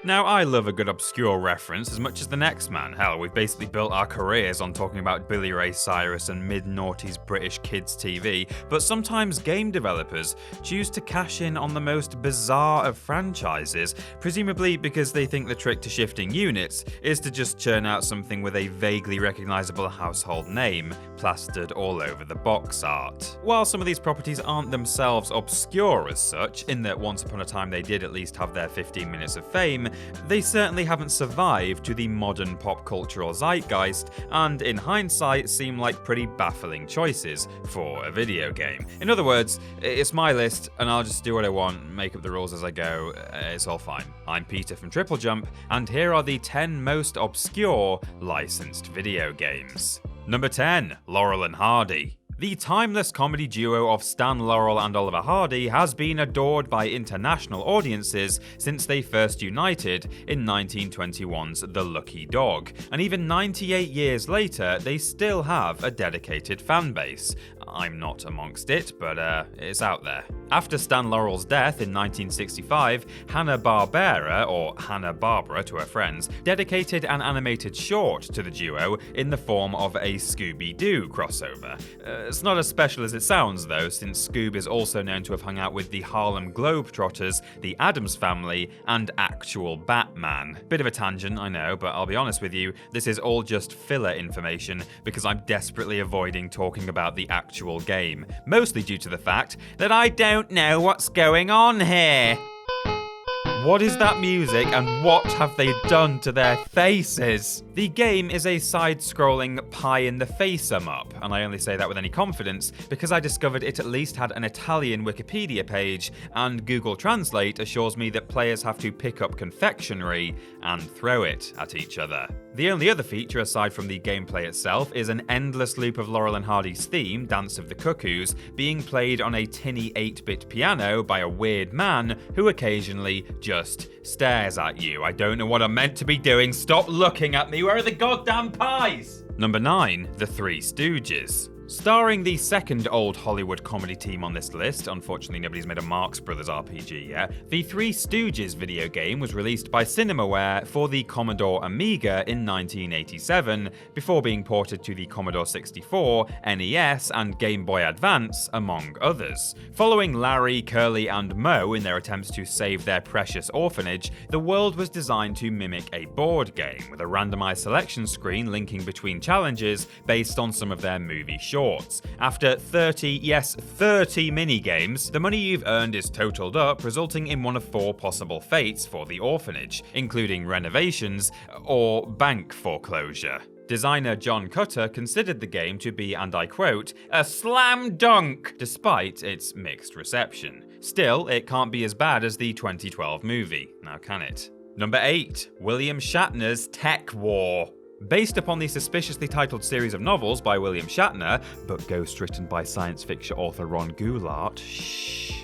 Now, I love a good obscure reference as much as the next man. Hell, we've basically built our careers on talking about Billy Ray Cyrus and mid-noughties British kids TV, but sometimes game developers choose to cash in on the most bizarre of franchises, presumably because they think the trick to shifting units is to just churn out something with a vaguely recognisable household name plastered all over the box art. While some of these properties aren't themselves obscure as such, in that once upon a time they did at least have their 15 minutes of fame, they certainly haven't survived to the modern pop cultural zeitgeist, and in hindsight seem like pretty baffling choices for a video game. In other words, it's my list and I'll just do what I want, make up the rules as I go, it's all fine. I'm Peter from TripleJump, and here are the 10 most obscure licensed video games. Number 10, Laurel and Hardy. The timeless comedy duo of Stan Laurel and Oliver Hardy has been adored by international audiences since they first united in 1921's The Lucky Dog, and even 98 years later they still have a dedicated fan base. I'm not amongst it, but it's out there. After Stan Laurel's death in 1965, Hanna-Barbera, or Hanna-Barbera to her friends, dedicated an animated short to the duo in the form of a Scooby-Doo crossover. It's not as special as it sounds though, since Scoob is also known to have hung out with the Harlem Globetrotters, the Addams Family, and actual Batman. Bit of a tangent, I know, but I'll be honest with you, this is all just filler information because I'm desperately avoiding talking about the actual game, mostly due to the fact that I don't know what's going on here. What is that music and what have they done to their faces? The game is a side-scrolling pie-in-the-face em-up, and I only say that with any confidence because I discovered it at least had an Italian Wikipedia page, and Google Translate assures me that players have to pick up confectionery and throw it at each other. The only other feature aside from the gameplay itself is an endless loop of Laurel and Hardy's theme, Dance of the Cuckoos, being played on a tinny 8-bit piano by a weird man who occasionally just stares at you. I don't know what I'm meant to be doing. Stop looking at me. Where are the goddamn pies? Number 9, The Three Stooges. Starring the second old Hollywood comedy team on this list, unfortunately nobody's made a Marx Brothers RPG yet, the Three Stooges video game was released by Cinemaware for the Commodore Amiga in 1987, before being ported to the Commodore 64, NES, and Game Boy Advance, among others. Following Larry, Curly, and Moe in their attempts to save their precious orphanage, the world was designed to mimic a board game, with a randomized selection screen linking between challenges based on some of their movie shorts. After 30 mini-games, the money you've earned is totaled up, resulting in one of 4 possible fates for the orphanage, including renovations or bank foreclosure. Designer John Cutter considered the game to be, and I quote, a slam dunk, despite its mixed reception. Still, it can't be as bad as the 2012 movie, now can it? Number 8, William Shatner's Tech War. Based upon the suspiciously titled series of novels by William Shatner, but ghost-written by science fiction author Ron Goulart,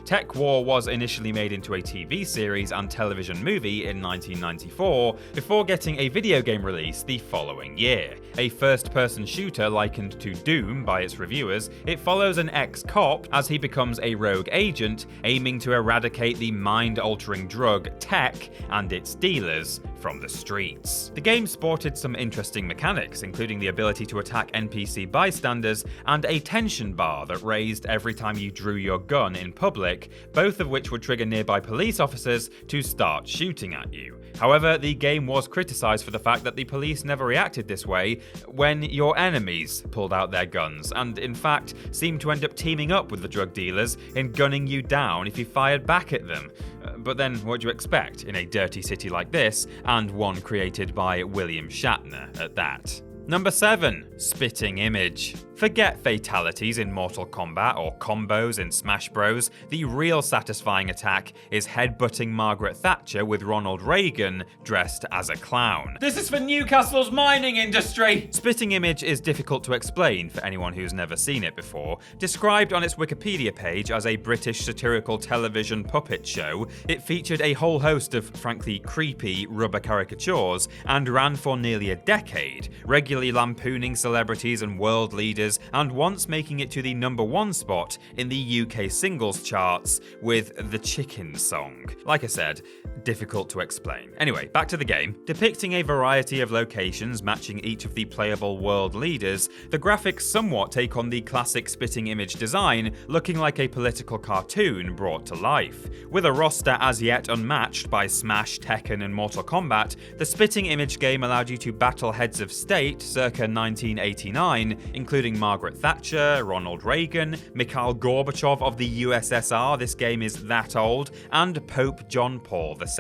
Tech War was initially made into a TV series and television movie in 1994, before getting a video game release the following year. A first-person shooter likened to Doom by its reviewers, it follows an ex-cop as he becomes a rogue agent aiming to eradicate the mind-altering drug tech and its dealers from the streets. The game sported some interesting mechanics, including the ability to attack NPC bystanders and a tension bar that raised every time you drew your gun in public, both of which would trigger nearby police officers to start shooting at you. However, the game was criticised for the fact that the police never reacted this way when your enemies pulled out their guns, and in fact seemed to end up teaming up with the drug dealers in gunning you down if you fired back at them. But then what do you expect in a dirty city like this, and one created by William Shatner at that? Number 7, Spitting Image. Forget fatalities in Mortal Kombat or combos in Smash Bros. The real satisfying attack is headbutting Margaret Thatcher with Ronald Reagan dressed as a clown. This is for Newcastle's mining industry! Spitting Image is difficult to explain for anyone who's never seen it before. Described on its Wikipedia page as a British satirical television puppet show, it featured a whole host of frankly creepy rubber caricatures and ran for nearly a decade, regularly lampooning celebrities and world leaders Leaders, and once making it to the #1 spot in the UK singles charts with the Chicken song. Like I said, difficult to explain. Anyway, back to the game. Depicting a variety of locations matching each of the playable world leaders, the graphics somewhat take on the classic spitting image design, looking like a political cartoon brought to life. With a roster as yet unmatched by Smash, Tekken, and Mortal Kombat, the spitting image game allowed you to battle heads of state circa 1989, including Margaret Thatcher, Ronald Reagan, Mikhail Gorbachev of the USSR, this game is that old, and Pope John Paul II.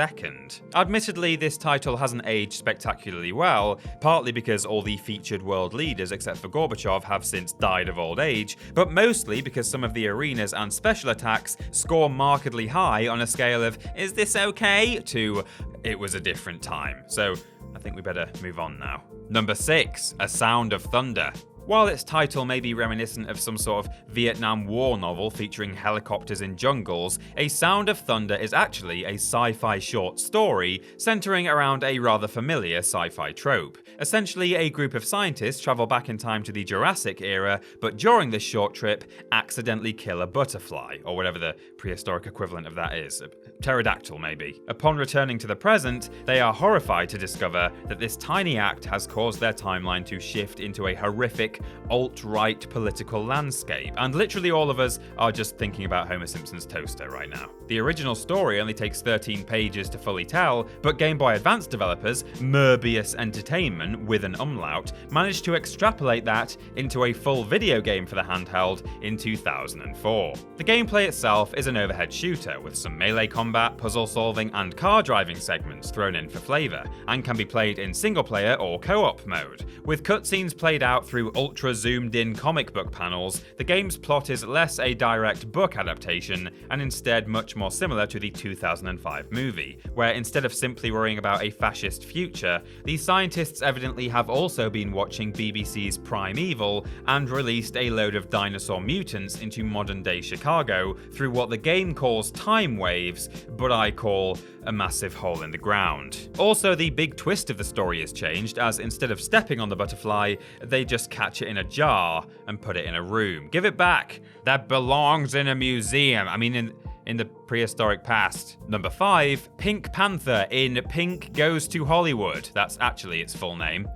Admittedly, this title hasn't aged spectacularly well, partly because all the featured world leaders except for Gorbachev have since died of old age, but mostly because some of the arenas and special attacks score markedly high on a scale of "is this okay?" to "it was a different time." So I think we better move on now. Number 6, A Sound of Thunder. While its title may be reminiscent of some sort of Vietnam War novel featuring helicopters in jungles, A Sound of Thunder is actually a sci-fi short story centering around a rather familiar sci-fi trope. Essentially, a group of scientists travel back in time to the Jurassic era, but during this short trip, accidentally kill a butterfly, or whatever the prehistoric equivalent of that is. A pterodactyl, maybe. Upon returning to the present, they are horrified to discover that this tiny act has caused their timeline to shift into a horrific alt-right political landscape, and literally all of us are just thinking about Homer Simpson's toaster right now. The original story only takes 13 pages to fully tell, but Game Boy Advance developers, Merbius Entertainment with an umlaut, managed to extrapolate that into a full video game for the handheld in 2004. The gameplay itself is an overhead shooter with some melee combat, puzzle solving, and car driving segments thrown in for flavour, and can be played in single player or co-op mode. With cutscenes played out through ultra zoomed in comic book panels, the game's plot is less a direct book adaptation and instead much more similar to the 2005 movie, where instead of simply worrying about a fascist future, the scientists evidently have also been watching BBC's Primeval and released a load of dinosaur mutants into modern day Chicago through what the game calls time waves, but I call a massive hole in the ground. Also, the big twist of the story is changed, as instead of stepping on the butterfly, they just catch it in a jar and put it in a room. Give it back! That belongs in a museum. I mean, in the prehistoric past. Number 5, Pink Panther in Pink Goes to Hollywood. That's actually its full name.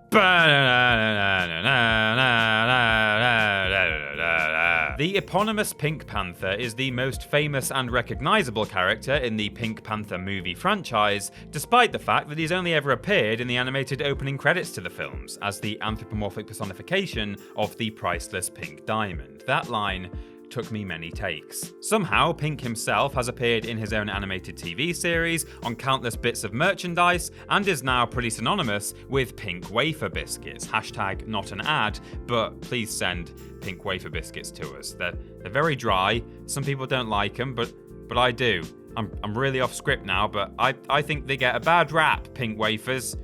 The eponymous Pink Panther is the most famous and recognizable character in the Pink Panther movie franchise, despite the fact that he's only ever appeared in the animated opening credits to the films, as the anthropomorphic personification of the priceless pink diamond. That line took me many takes. Somehow, Pink himself has appeared in his own animated TV series, on countless bits of merchandise, and is now pretty synonymous with pink wafer biscuits. Hashtag not an ad, but please send pink wafer biscuits to us. They're very dry. Some people don't like them, but I do. I'm really off script now, but I think they get a bad rap, pink wafers.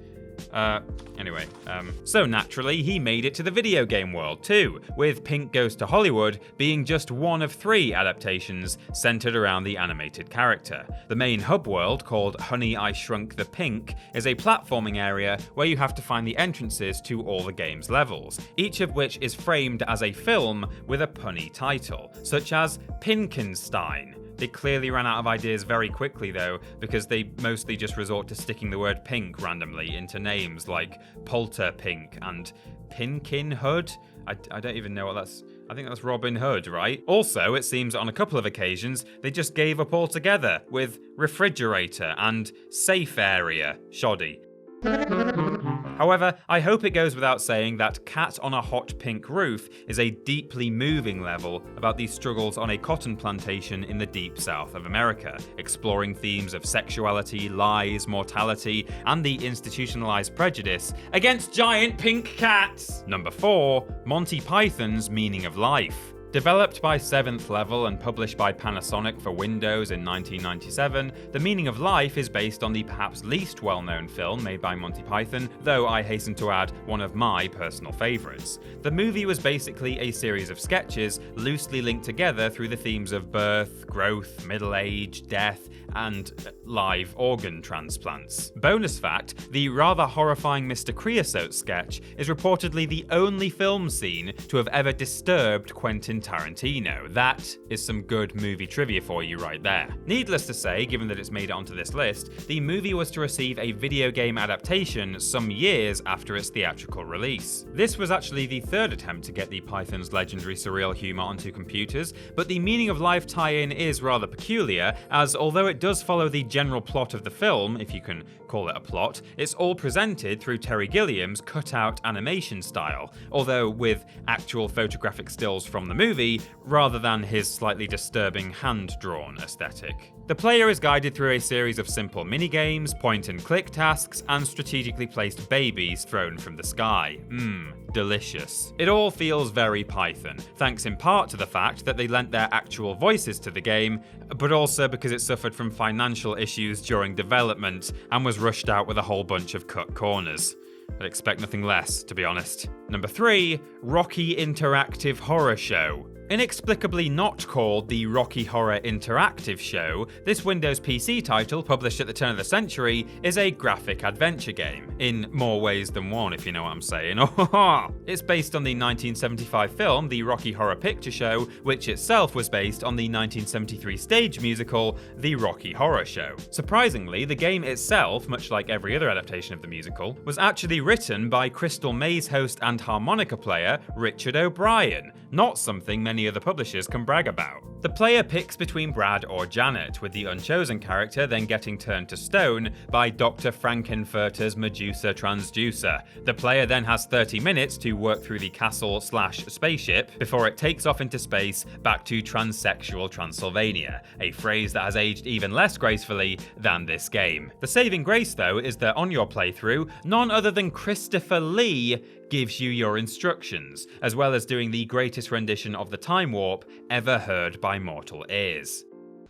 So naturally, he made it to the video game world too, with Pink Goes to Hollywood being just one of 3 adaptations centered around the animated character. The main hub world, called Honey, I Shrunk the Pink, is a platforming area where you have to find the entrances to all the game's levels, each of which is framed as a film with a punny title, such as Pinkenstein. They clearly ran out of ideas very quickly though, because they mostly just resort to sticking the word pink randomly into names like Polter Pink and Pinkin Hood. I don't even know what that's. I think that's Robin Hood, right? Also, it seems on a couple of occasions they just gave up altogether with refrigerator and safe area. Shoddy. However, I hope it goes without saying that Cat on a Hot Pink Roof is a deeply moving level about the struggles on a cotton plantation in the deep south of America, exploring themes of sexuality, lies, mortality, and the institutionalized prejudice against giant pink cats. Number 4, Monty Python's Meaning of Life. Developed by Seventh Level and published by Panasonic for Windows in 1997, The Meaning of Life is based on the perhaps least well-known film made by Monty Python, though I hasten to add, one of my personal favourites. The movie was basically a series of sketches loosely linked together through the themes of birth, growth, middle age, death, and live organ transplants. Bonus fact, the rather horrifying Mr. Creosote sketch is reportedly the only film scene to have ever disturbed Quentin Tarantino. That is some good movie trivia for you right there. Needless to say, given that it's made it onto this list, the movie was to receive a video game adaptation some years after its theatrical release. This was actually the third attempt to get the Python's legendary surreal humour onto computers, but the Meaning of Life tie-in is rather peculiar, as although it does follow the general plot of the film, if you can call it a plot, it's all presented through Terry Gilliam's cut-out animation style, although with actual photographic stills from the movie, rather than his slightly disturbing hand-drawn aesthetic. The player is guided through a series of simple minigames, point-and-click tasks, and strategically placed babies thrown from the sky. Delicious. It all feels very Python, thanks in part to the fact that they lent their actual voices to the game, but also because it suffered from financial issues during development and was rushed out with a whole bunch of cut corners. I'd expect nothing less, to be honest. Number 3, Rocky Interactive Horror Show. Inexplicably not called the Rocky Horror Interactive Show, this Windows PC title, published at the turn of the century, is a graphic adventure game. In more ways than one, if you know what I'm saying. It's based on the 1975 film The Rocky Horror Picture Show, which itself was based on the 1973 stage musical The Rocky Horror Show. Surprisingly, the game itself, much like every other adaptation of the musical, was actually written by Crystal Maze host and harmonica player Richard O'Brien, not something many other publishers can brag about. The player picks between Brad or Janet, with the unchosen character then getting turned to stone by Dr. Frankenfurter's Medusa transducer. The player then has 30 minutes to work through the castle/spaceship before it takes off into space back to transsexual Transylvania, a phrase that has aged even less gracefully than this game. The saving grace, though, is that on your playthrough, none other than Christopher Lee gives you your instructions, as well as doing the greatest rendition of the Time Warp ever heard by mortal ears.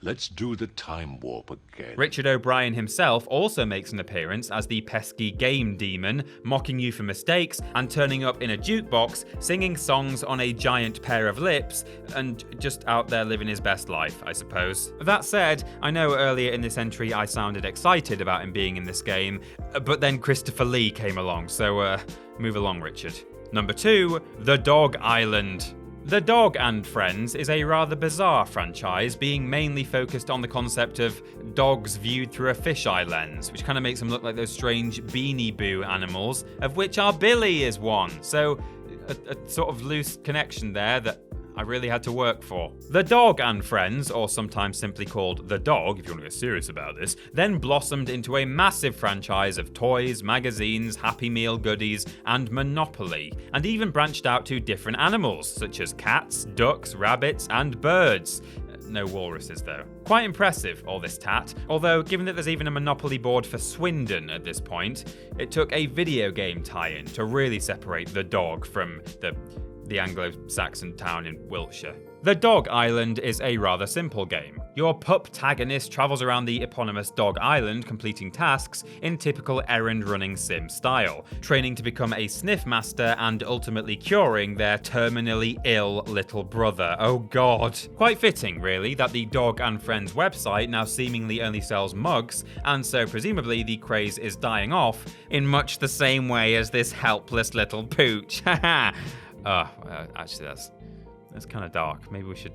Let's do the time warp again. Richard O'Brien himself also makes an appearance as the pesky game demon, mocking you for mistakes and turning up in a jukebox, singing songs on a giant pair of lips, and just out there living his best life, I suppose. That said, I know earlier in this entry I sounded excited about him being in this game, but then Christopher Lee came along, so move along, Richard. Number 2, The Dog Island. The Dog and Friends is a rather bizarre franchise, being mainly focused on the concept of dogs viewed through a fisheye lens, which kind of makes them look like those strange Beanie Boo animals, of which our Billy is one. So a sort of loose connection there that I really had to work for. The Dog and Friends, or sometimes simply called The Dog, if you want to get serious about this, then blossomed into a massive franchise of toys, magazines, Happy Meal goodies, and Monopoly, and even branched out to different animals, such as cats, ducks, rabbits, and birds. No walruses, though. Quite impressive, all this tat, although given that there's even a Monopoly board for Swindon at this point, it took a video game tie-in to really separate The Dog from the Anglo-Saxon town in Wiltshire. The Dog Island is a rather simple game. Your pup-tagonist travels around the eponymous Dog Island completing tasks in typical errand-running sim style, training to become a sniff master and ultimately curing their terminally ill little brother. Oh god. Quite fitting, really, that the Dog and Friends website now seemingly only sells mugs, and so presumably the craze is dying off in much the same way as this helpless little pooch. Haha. Actually, that's kind of dark. Maybe we should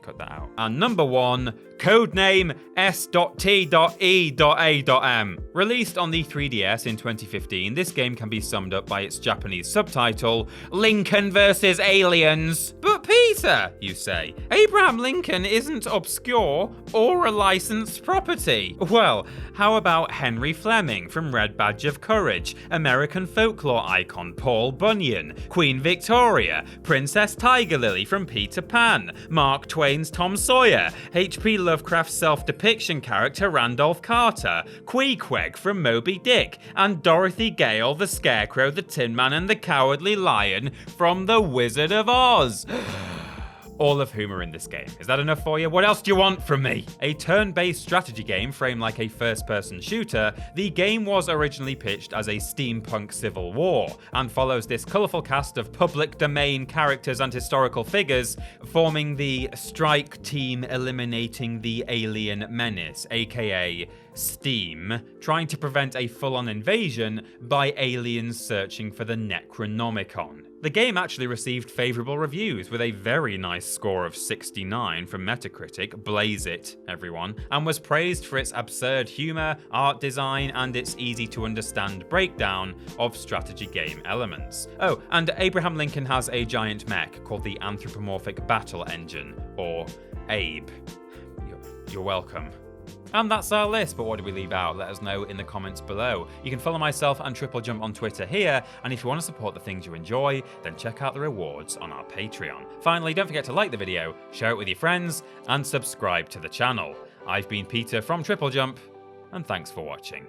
cut that out. And number 1, codename S.T.E.A.M. Released on the 3DS in 2015, this game can be summed up by its Japanese subtitle, Lincoln vs. Aliens. But Peter, you say, Abraham Lincoln isn't obscure or a licensed property. Well, how about Henry Fleming from Red Badge of Courage, American folklore icon Paul Bunyan, Queen Victoria, Princess Tiger Lily from Peter Pan, Mark Twain's Tom Sawyer, H.P. Lovecraft's self-depiction character Randolph Carter, Queequeg from Moby Dick, and Dorothy Gale, the Scarecrow, the Tin Man, and the Cowardly Lion from The Wizard of Oz. all of whom are in this game. Is that enough for you? What else do you want from me? A turn-based strategy game framed like a first-person shooter, the game was originally pitched as a steampunk civil war, and follows this colourful cast of public domain characters and historical figures, forming the strike team eliminating the alien menace, aka S.T.E.A.M, trying to prevent a full-on invasion by aliens searching for the Necronomicon. The game actually received favourable reviews, with a very nice score of 69 from Metacritic, blaze it everyone, and was praised for its absurd humour, art design, and its easy-to-understand breakdown of strategy game elements. Oh, and Abraham Lincoln has a giant mech called the Anthropomorphic Battle Engine, or ABE. You're welcome. And that's our list, but what did we leave out? Let us know in the comments below. You can follow myself and TripleJump on Twitter here, and if you want to support the things you enjoy, then check out the rewards on our Patreon. Finally, don't forget to like the video, share it with your friends, and subscribe to the channel. I've been Peter from TripleJump, and thanks for watching.